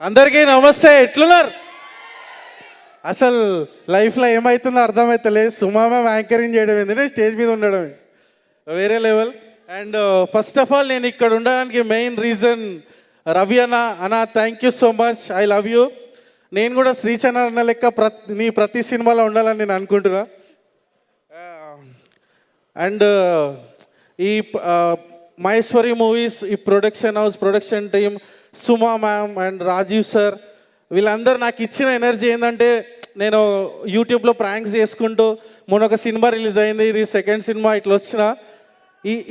అందరికీ నమస్తే. ఎట్లున్నారు? అసలు లైఫ్లో ఏమవుతుందో అర్థమవుతలేదు. సుమా మ్యామ్ యాంకరింగ్ చేయడం ఏంటంటే స్టేజ్ మీద ఉండడం వేరే level. And first of all నేను ఇక్కడ ఉండడానికి మెయిన్ రీజన్ రవి అన్న thank you so much. I love you. నేను కూడా శ్రీచంద్ర అన్న లెక్క నీ ప్రతి సినిమాలో ఉండాలని నేను అనుకుంటున్నా. అండ్ ఈ మహేశ్వరి మూవీస్ ఈ production house production team Suma ma'am and Rajeev sir వీళ్ళందరూ నాకు ఇచ్చిన ఎనర్జీ ఏంటంటే నేను యూట్యూబ్లో ప్రాంక్స్ చేసుకుంటూ మొన్న ఒక సినిమా రిలీజ్ అయింది, ఇది సెకండ్ సినిమా, ఇట్లా వచ్చిన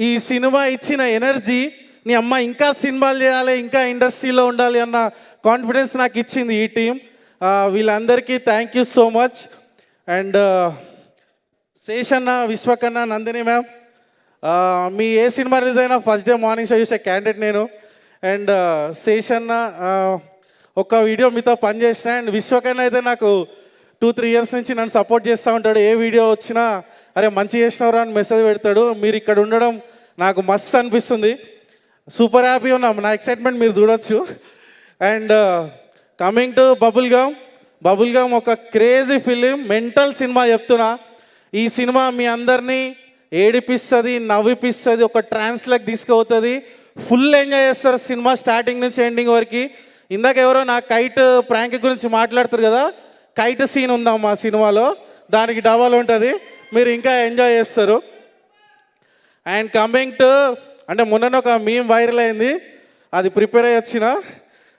ఈ సినిమా ఇచ్చిన ఎనర్జీ నీ అమ్మ ఇంకా సినిమాలు చేయాలి, ఇంకా ఇండస్ట్రీలో ఉండాలి అన్న కాన్ఫిడెన్స్ నాకు ఇచ్చింది ఈ టీం. వీళ్ళందరికీ thank you so much. And శేషన్న, విశ్వకన్న, నందిని మ్యామ్, మీ ఏ సినిమా రిలీజ్ అయినా ఫస్ట్ డే మార్నింగ్ షో చూసే క్యాండిడేట్ నేను. అండ్ శేషన్న ఒక వీడియో మీతో పనిచేసిన. అండ్ విశ్వకన్న అయితే నాకు 2-3 ఇయర్స్ నుంచి నన్ను సపోర్ట్ చేస్తూ ఉంటాడు. ఏ వీడియో వచ్చినా అరే మంచి చేసినవరా అని మెసేజ్ పెడతాడు. మీరు ఇక్కడ ఉండడం నాకు మస్తు అనిపిస్తుంది. సూపర్ హ్యాపీ ఉన్నాం. నా ఎక్సైట్మెంట్ మీరు చూడొచ్చు. And coming to bubble gum ఒక క్రేజీ ఫిలిం, మెంటల్ సినిమా చెప్తున్నా. ఈ సినిమా మీ అందరినీ ఏడిపిస్తుంది, నవ్విపిస్తుంది, ఒక ట్రాన్స్లోకి తీసుకుపోతుంది. ఫుల్ ఎంజాయ్ చేస్తారు సినిమా స్టార్టింగ్ నుంచి ఎండింగ్ వరకు. ఇందాక ఎవరో నా కైట్ ప్రాంక్ గురించి మాట్లాడుతారు కదా, కైట్ సీన్ ఉందాం మా సినిమాలో, దానికి డబల్ ఉంటుంది, మీరు ఇంకా ఎంజాయ్ చేస్తారు. అండ్ కమింగ్ టు అంటే మొన్న ఒక మీమ్ వైరల్ అయింది, అది ప్రిపేర్ అయ్యి వచ్చిన.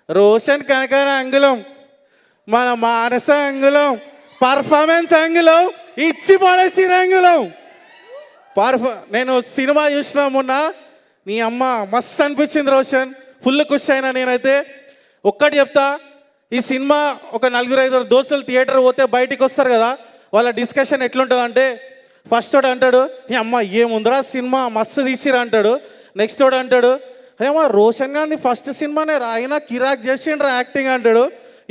రోషన్ కనకన అంగుళం, మన మానస అంగుళం, పర్ఫార్మెన్స్ అంగుళం, ఇచ్చి పడేసిన అంగుళం. నేను సినిమా చూసిన మొన్న, నీ అమ్మ మస్తు అనిపించింది రోషన్, ఫుల్ ఖుషి అయినా నేనైతే. ఒక్కటి చెప్తా, ఈ సినిమా ఒక 4-5 దోస్తులు థియేటర్ పోతే బయటికి వస్తారు కదా, వాళ్ళ డిస్కషన్ ఎట్లుంటుంది అంటే, ఫస్ట్ వాడు అంటాడు ఈ అమ్మ ఏముందిరా సినిమా మస్తు తీసిరా అంటాడు. నెక్స్ట్ వాడు అంటాడు అరే అమ్మ రోషన్ గాంధీ ఫస్ట్ సినిమానే రాయినా కిరాక్ చేసిండ్రా యాక్టింగ్ అంటాడు.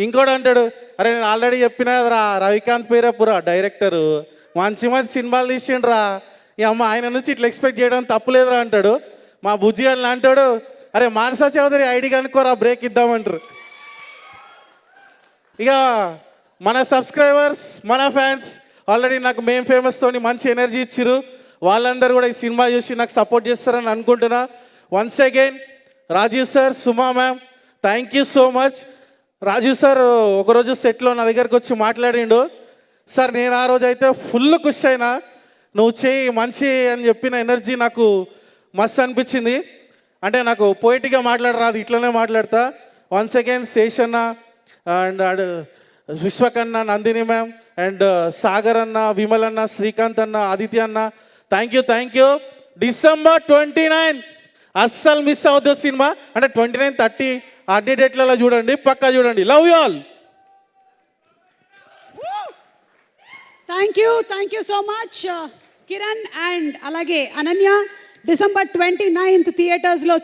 ఇంకోటి అంటాడు అరే నేను ఆల్రెడీ చెప్పినా రా రవికాంత్ పేరపురా డైరెక్టరు మంచి మంచి సినిమాలు తీసిండ్రా, ఈ అమ్మ ఆయన నుంచి ఇట్లా ఎక్స్పెక్ట్ చేయడం తప్పులేదురా అంటాడు. మా బుజ్జి అని అంటాడు అరే మానస చౌదరి ఐడి కనుక్కోరా బ్రేక్ ఇద్దామంటారు. ఇక మన సబ్స్క్రైబర్స్, మన ఫ్యాన్స్ ఆల్రెడీ నాకు మేం ఫేమస్తోని మంచి ఎనర్జీ ఇచ్చిరు. వాళ్ళందరూ కూడా ఈ సినిమా చూసి నాకు సపోర్ట్ చేస్తారని అనుకుంటున్నా. Once again Rajeev sir, Suma ma'am, thank you so much. Rajeev sir ఒకరోజు సెట్లో నా దగ్గరకు వచ్చి మాట్లాడిండు. సార్ నేను ఆ రోజు అయితే ఫుల్ ఖుషి అయినా, నువ్వు చేయి మంచి అని చెప్పిన ఎనర్జీ నాకు మస్తు అనిపించింది. అంటే నాకు పోయిట్గా మాట్లాడరాదు, ఇట్లనే మాట్లాడతా. వన్స్ అగైన్ శేషన్న అండ్ విశ్వకన్న, నందిని మ్యామ్ అండ్ సాగర్ అన్న, విమల్ అన్న, శ్రీకాంత్ అన్న, ఆదిత్య అన్న, థ్యాంక్ యూ. December 29 అస్సలు మిస్ అవుతుంది సినిమా. అంటే 29, 30 అన్ని డేట్లలో చూడండి, పక్కా చూడండి. Love you all. Thank you so much Kiran and అలాగే అనన్య. December 29 థియేటర్స్లో